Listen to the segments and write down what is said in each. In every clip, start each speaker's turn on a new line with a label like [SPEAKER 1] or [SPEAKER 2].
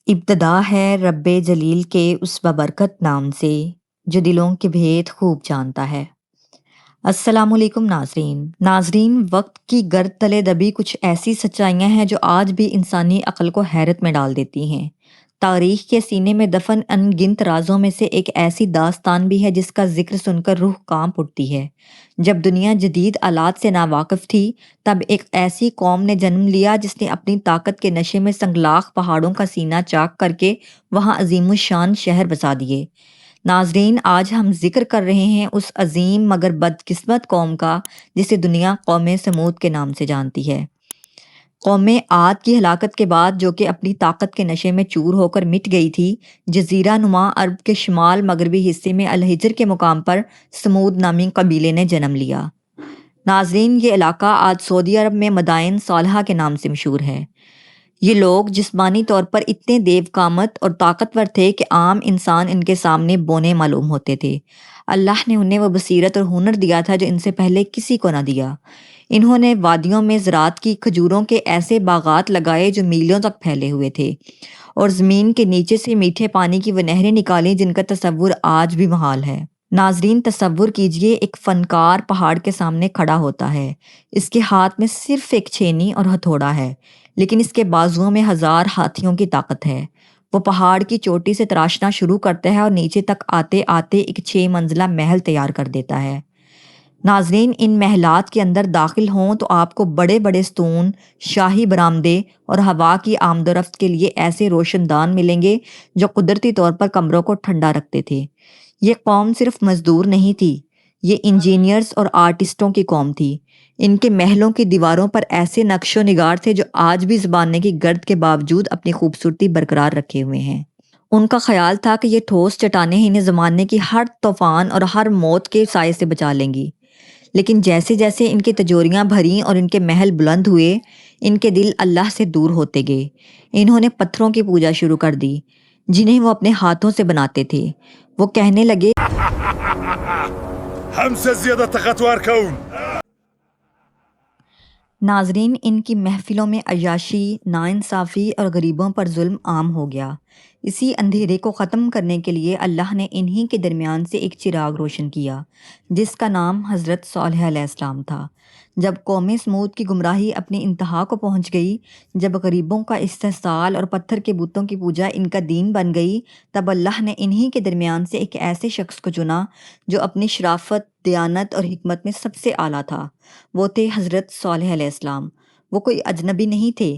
[SPEAKER 1] ابتدا ہے رب جلیل کے اس ببرکت نام سے جو دلوں کے بھید خوب جانتا ہے۔ السلام علیکم ناظرین، وقت کی گرد تلے دبی کچھ ایسی سچائیاں ہیں جو آج بھی انسانی عقل کو حیرت میں ڈال دیتی ہیں۔ تاریخ کے سینے میں دفن ان گنت رازوں میں سے ایک ایسی داستان بھی ہے جس کا ذکر سن کر روح کانپ اٹھتی ہے۔ جب دنیا جدید آلات سے ناواقف تھی، تب ایک ایسی قوم نے جنم لیا جس نے اپنی طاقت کے نشے میں سنگلاخ پہاڑوں کا سینہ چاک کر کے وہاں عظیم الشان شہر بسا دیے۔ ناظرین، آج ہم ذکر کر رہے ہیں اس عظیم مگر بدقسمت قوم کا جسے دنیا قوم سمود کے نام سے جانتی ہے۔ قوم عاد کی ہلاکت کے بعد، جو کہ اپنی طاقت کے نشے میں چور ہو کر مٹ گئی تھی، جزیرہ نما عرب کے شمال مغربی حصے میں الحجر کے مقام پر سمود نامی قبیلے نے جنم لیا۔ ناظرین، یہ علاقہ آج سعودی عرب میں مدائن صالحہ کے نام سے مشہور ہے۔ یہ لوگ جسمانی طور پر اتنے دیو کامت اور طاقتور تھے کہ عام انسان ان کے سامنے بونے معلوم ہوتے تھے۔ اللہ نے انہیں وہ بصیرت اور ہنر دیا تھا جو ان سے پہلے کسی کو نہ دیا۔ انہوں نے وادیوں میں زراعت کی، کھجوروں کے ایسے باغات لگائے جو میلوں تک پھیلے ہوئے تھے، اور زمین کے نیچے سے میٹھے پانی کی وہ نہریں نکالیں جن کا تصور آج بھی محال ہے۔ ناظرین، تصور کیجئے ایک فنکار پہاڑ کے سامنے کھڑا ہوتا ہے۔ اس کے ہاتھ میں صرف ایک چھینی اور ہتھوڑا ہے، لیکن اس کے بازوؤں میں 1000 ہاتھیوں کی طاقت ہے۔ وہ پہاڑ کی چوٹی سے تراشنا شروع کرتا ہے اور نیچے تک آتے آتے ایک 6 منزلہ محل تیار کر دیتا ہے۔ ناظرین، ان محلات کے اندر داخل ہوں تو آپ کو بڑے بڑے ستون، شاہی برآمدے اور ہوا کی آمد و رفت کے لیے ایسے روشن دان ملیں گے جو قدرتی طور پر کمروں کو ٹھنڈا رکھتے تھے۔ یہ قوم صرف مزدور نہیں تھی، یہ انجینئرز اور آرٹسٹوں کی قوم تھی۔ ان کے محلوں کی دیواروں پر ایسے نقش و نگار تھے جو آج بھی زمانے کی گرد کے باوجود اپنی خوبصورتی برقرار رکھے ہوئے ہیں۔ ان کا خیال تھا کہ یہ ٹھوس چٹانیں انہیں زمانے کی ہر طوفان اور ہر موت کے سائے سے بچا لیں گی، لیکن جیسے جیسے ان کی تجوریاں بھریں اور ان کے محل بلند ہوئے، ان کے دل اللہ سے دور ہوتے گئے۔ انہوں نے پتھروں کی پوجا شروع کر دی جنہیں وہ اپنے ہاتھوں سے بناتے تھے۔ وہ کہنے لگے،
[SPEAKER 2] ہم سے زیادہ طاقتور کون؟
[SPEAKER 1] ناظرین، ان کی محفلوں میں عیاشی، ناانصافی اور غریبوں پر ظلم عام ہو گیا۔ اسی اندھیرے کو ختم کرنے کے لیے اللہ نے انہی کے درمیان سے ایک چراغ روشن کیا جس کا نام حضرت صالح علیہ السلام تھا۔ جب قوم سمود کی گمراہی اپنی انتہا کو پہنچ گئی، جب غریبوں کا استحصال اور پتھر کے بتوں کی پوجا ان کا دین بن گئی، تب اللہ نے انہی کے درمیان سے ایک ایسے شخص کو چنا جو اپنی شرافت، دیانت اور حکمت میں سب سے اعلیٰ تھا۔ وہ تھے حضرت صالح علیہ السلام۔ وہ کوئی اجنبی نہیں تھے۔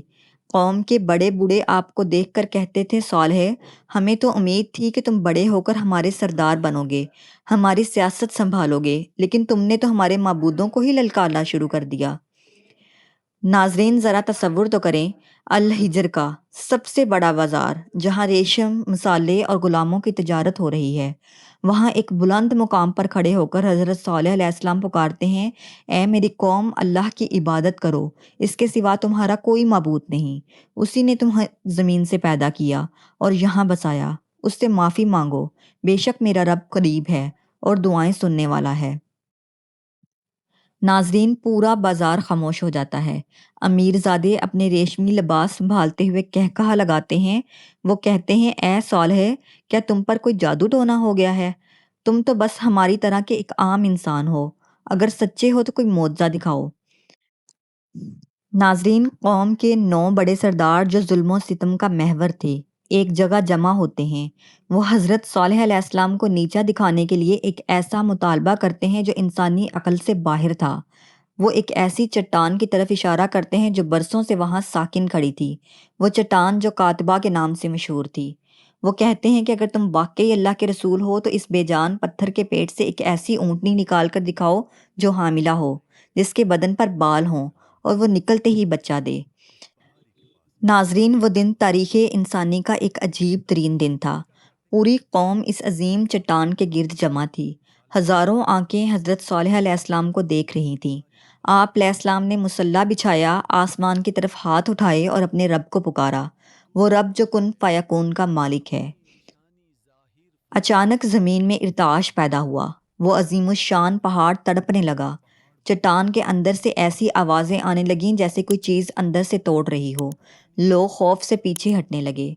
[SPEAKER 1] قوم کے بڑے بوڑھے آپ کو دیکھ کر کہتے تھے، صالح، ہمیں تو امید تھی کہ تم بڑے ہو کر ہمارے سردار بنو گے، ہماری سیاست سنبھالو گے، لیکن تم نے تو ہمارے معبودوں کو ہی للکارنا شروع کر دیا۔ ناظرین، ذرا تصور تو کریں، الحجر کا سب سے بڑا بازار جہاں ریشم، مصالحے اور غلاموں کی تجارت ہو رہی ہے، وہاں ایک بلند مقام پر کھڑے ہو کر حضرت صالح علیہ السلام پکارتے ہیں، اے میری قوم، اللہ کی عبادت کرو، اس کے سوا تمہارا کوئی معبود نہیں۔ اسی نے تمہیں زمین سے پیدا کیا اور یہاں بسایا، اس سے معافی مانگو، بے شک میرا رب قریب ہے اور دعائیں سننے والا ہے۔ ناظرین، پورا بازار خاموش ہو جاتا ہے۔ امیر زادے اپنے ریشمی لباس سنبھالتے ہوئے کہکہا لگاتے ہیں۔ وہ کہتے ہیں، اے صالح، کیا تم پر کوئی جادو ٹونا ہو گیا ہے؟ تم تو بس ہماری طرح کے ایک عام انسان ہو، اگر سچے ہو تو کوئی معجزہ دکھاؤ۔ ناظرین، قوم کے 9 بڑے سردار جو ظلم و ستم کا محور تھے، ایک جگہ جمع ہوتے ہیں۔ وہ حضرت صالح علیہ السلام کو نیچا دکھانے کے لیے ایک ایسا مطالبہ کرتے ہیں جو انسانی عقل سے باہر تھا۔ وہ ایک ایسی چٹان کی طرف اشارہ کرتے ہیں جو برسوں سے وہاں ساکن کھڑی تھی، وہ چٹان جو کاتبہ کے نام سے مشہور تھی۔ وہ کہتے ہیں کہ اگر تم واقعی اللہ کے رسول ہو تو اس بے جان پتھر کے پیٹ سے ایک ایسی اونٹنی نکال کر دکھاؤ جو حاملہ ہو، جس کے بدن پر بال ہوں اور وہ نکلتے ہی بچہ دے۔ ناظرین، وہ دن تاریخ انسانی کا ایک عجیب ترین دن تھا۔ پوری قوم اس عظیم چٹان کے گرد جمع تھی۔ ہزاروں آنکھیں حضرت صالح علیہ السلام کو دیکھ رہی تھیں۔ آپ علیہ السلام نے مصلی بچھایا، آسمان کی طرف ہاتھ اٹھائے اور اپنے رب کو پکارا، وہ رب جو کن فیکون کا مالک ہے۔ اچانک زمین میں ارتعاش پیدا ہوا، وہ عظیم الشان پہاڑ تڑپنے لگا۔ چٹان کے اندر سے ایسی آوازیں آنے لگیں جیسے کوئی چیز اندر سے توڑ رہی ہو۔ لوگ خوف سے پیچھے ہٹنے لگے۔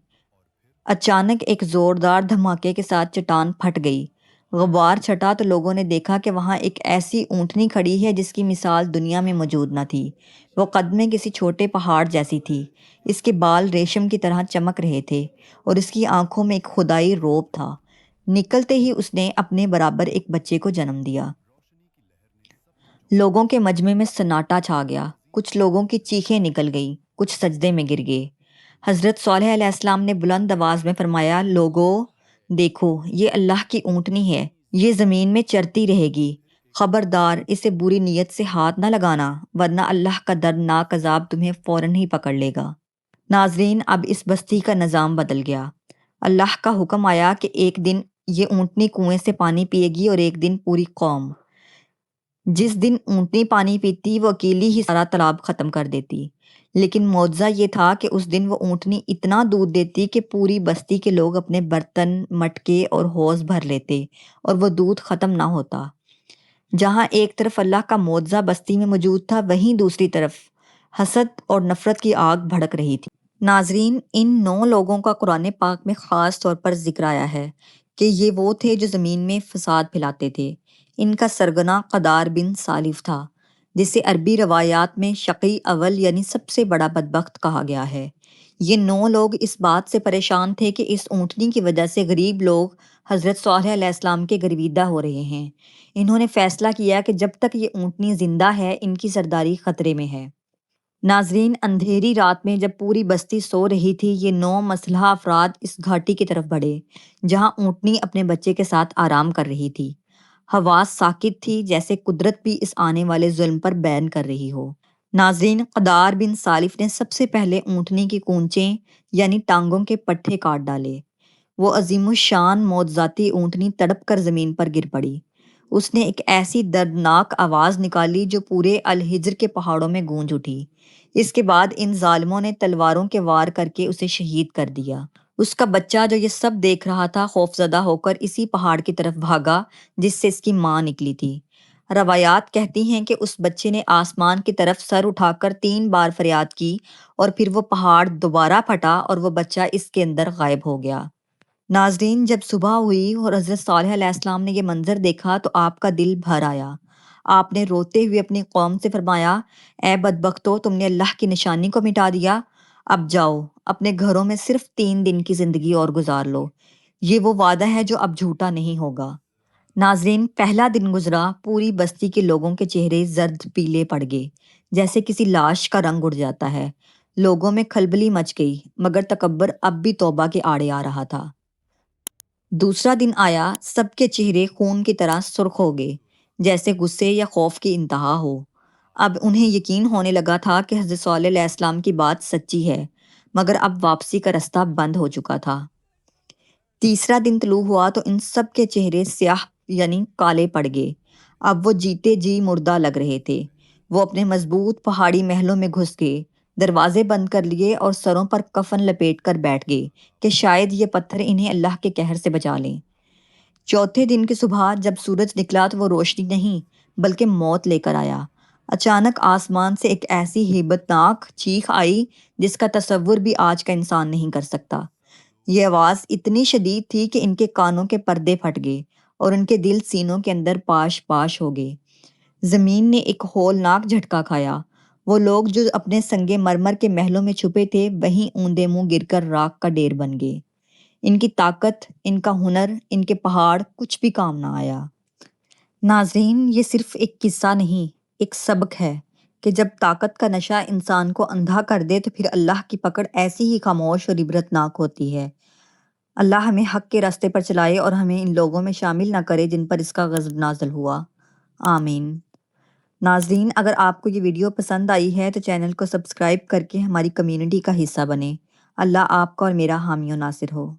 [SPEAKER 1] اچانک ایک زوردار دھماکے کے ساتھ چٹان پھٹ گئی۔ غبار چھٹا تو لوگوں نے دیکھا کہ وہاں ایک ایسی اونٹنی کھڑی ہے جس کی مثال دنیا میں موجود نہ تھی۔ وہ قد میں کسی چھوٹے پہاڑ جیسی تھی۔ اس کے بال ریشم کی طرح چمک رہے تھے اور اس کی آنکھوں میں ایک خدائی رعب تھا۔ نکلتے ہی اس نے اپنے برابر ایک بچے کو جنم دیا۔ لوگوں کے مجمع میں سناٹا چھا گیا۔ کچھ لوگوں کی چیخیں نکل گئیں، کچھ سجدے میں گر گئے۔ حضرت صالح علیہ السلام نے بلند آواز میں فرمایا، لوگو دیکھو، یہ اللہ کی اونٹنی ہے، یہ زمین میں چرتی رہے گی۔ خبردار اسے بری نیت سے ہاتھ نہ لگانا، ورنہ اللہ کا دردناک عذاب تمہیں فوراً ہی پکڑ لے گا۔ ناظرین، اب اس بستی کا نظام بدل گیا۔ اللہ کا حکم آیا کہ ایک دن یہ اونٹنی کنویں سے پانی پیے گی اور ایک دن پوری قوم۔ جس دن اونٹنی پانی پیتی وہ اکیلی ہی سارا تالاب ختم کر دیتی، لیکن معجزہ یہ تھا کہ اس دن وہ اونٹنی اتنا دودھ دیتی کہ پوری بستی کے لوگ اپنے برتن، مٹکے اور حوض بھر لیتے اور وہ دودھ ختم نہ ہوتا۔ جہاں ایک طرف اللہ کا معجزہ بستی میں موجود تھا، وہیں دوسری طرف حسد اور نفرت کی آگ بھڑک رہی تھی۔ ناظرین، ان 9 لوگوں کا قرآن پاک میں خاص طور پر ذکر آیا ہے کہ یہ وہ تھے جو زمین میں فساد پھیلاتے تھے۔ ان کا سرگنا قدار بن سالف تھا، جسے عربی روایات میں شقی اول یعنی سب سے بڑا بدبخت کہا گیا ہے۔ یہ 9 لوگ اس بات سے پریشان تھے کہ اس اونٹنی کی وجہ سے غریب لوگ حضرت صالح علیہ السلام کے گرویدہ ہو رہے ہیں۔ انہوں نے فیصلہ کیا کہ جب تک یہ اونٹنی زندہ ہے، ان کی سرداری خطرے میں ہے۔ ناظرین، اندھیری رات میں جب پوری بستی سو رہی تھی، یہ 9 مسلح افراد اس گھاٹی کی طرف بڑھے جہاں اونٹنی اپنے بچے کے ساتھ آرام کر رہی تھی۔ ہوا ساکت تھی، جیسے قدرت بھی اس آنے والے ظلم پر بین کر رہی ہو۔ ناظرین، قدار بن سالف نے سب سے پہلے اونٹنی کی کونچیں یعنی ٹانگوں کے پٹھے کاٹ ڈالے۔ وہ عظیم الشان معجزاتی اونٹنی تڑپ کر زمین پر گر پڑی۔ اس نے ایک ایسی دردناک آواز نکالی جو پورے الحجر کے پہاڑوں میں گونج اٹھی۔ اس کے بعد ان ظالموں نے تلواروں کے وار کر کے اسے شہید کر دیا۔ اس کا بچہ جو یہ سب دیکھ رہا تھا، خوفزدہ ہو کر اسی پہاڑ کی طرف بھاگا جس سے اس کی ماں نکلی تھی۔ روایات کہتی ہیں کہ اس بچے نے آسمان کی طرف سر اٹھا کر 3 بار فریاد کی اور پھر وہ پہاڑ دوبارہ پھٹا اور وہ بچہ اس کے اندر غائب ہو گیا۔ ناظرین، جب صبح ہوئی اور حضرت صالح علیہ السلام نے یہ منظر دیکھا تو آپ کا دل بھر آیا۔ آپ نے روتے ہوئے اپنی قوم سے فرمایا، اے بدبختو، تم نے اللہ کی نشانی کو مٹا دیا۔ اب جاؤ، اپنے گھروں میں صرف 3 دن کی زندگی اور گزار لو۔ یہ وہ وعدہ ہے جو اب جھوٹا نہیں ہوگا۔ ناظرین، پہلا دن گزرا، پوری بستی کے لوگوں کے چہرے زرد پیلے پڑ گئے، جیسے کسی لاش کا رنگ اڑ جاتا ہے۔ لوگوں میں کھلبلی مچ گئی، مگر تکبر اب بھی توبہ کے آڑے آ رہا تھا۔ دوسرا دن آیا، سب کے چہرے خون کی طرح سرخ ہو گئے، جیسے غصے یا خوف کی انتہا ہو۔ اب انہیں یقین ہونے لگا تھا کہ حضرت صالح علیہ السلام کی بات سچی ہے، مگر اب واپسی کا رستہ بند ہو چکا تھا۔ تیسرا دن طلوع ہوا تو ان سب کے چہرے سیاہ یعنی کالے پڑ گئے۔ اب وہ جیتے جی مردہ لگ رہے تھے۔ وہ اپنے مضبوط پہاڑی محلوں میں گھس گئے، دروازے بند کر لیے اور سروں پر کفن لپیٹ کر بیٹھ گئے کہ شاید یہ پتھر انہیں اللہ کے قہر سے بچا لیں۔ چوتھے دن کی صبح جب سورج نکلا تو وہ روشنی نہیں بلکہ موت لے کر آیا۔ اچانک آسمان سے ایک ایسی ہیبت ناک چیخ آئی جس کا تصور بھی آج کا انسان نہیں کر سکتا۔ یہ آواز اتنی شدید تھی کہ ان کے کانوں کے پردے پھٹ گئے اور ان کے دل سینوں کے اندر پاش پاش ہو گئے۔ زمین نے ایک ہولناک جھٹکا کھایا۔ وہ لوگ جو اپنے سنگ مرمر کے محلوں میں چھپے تھے، وہیں اوندے منہ گر کر راکھ کا ڈھیر بن گئے۔ ان کی طاقت، ان کا ہنر، ان کے پہاڑ کچھ بھی کام نہ آیا۔ ناظرین، یہ صرف ایک قصہ نہیں، ایک سبق ہے کہ جب طاقت کا نشہ انسان کو اندھا کر دے تو پھر اللہ کی پکڑ ایسی ہی خاموش اور عبرتناک ہوتی ہے۔ اللہ ہمیں حق کے راستے پر چلائے اور ہمیں ان لوگوں میں شامل نہ کرے جن پر اس کا غضب نازل ہوا۔ آمین۔ ناظرین، اگر آپ کو یہ ویڈیو پسند آئی ہے تو چینل کو سبسکرائب کر کے ہماری کمیونٹی کا حصہ بنیں۔ اللہ آپ کا اور میرا حامی و ناصر ہو۔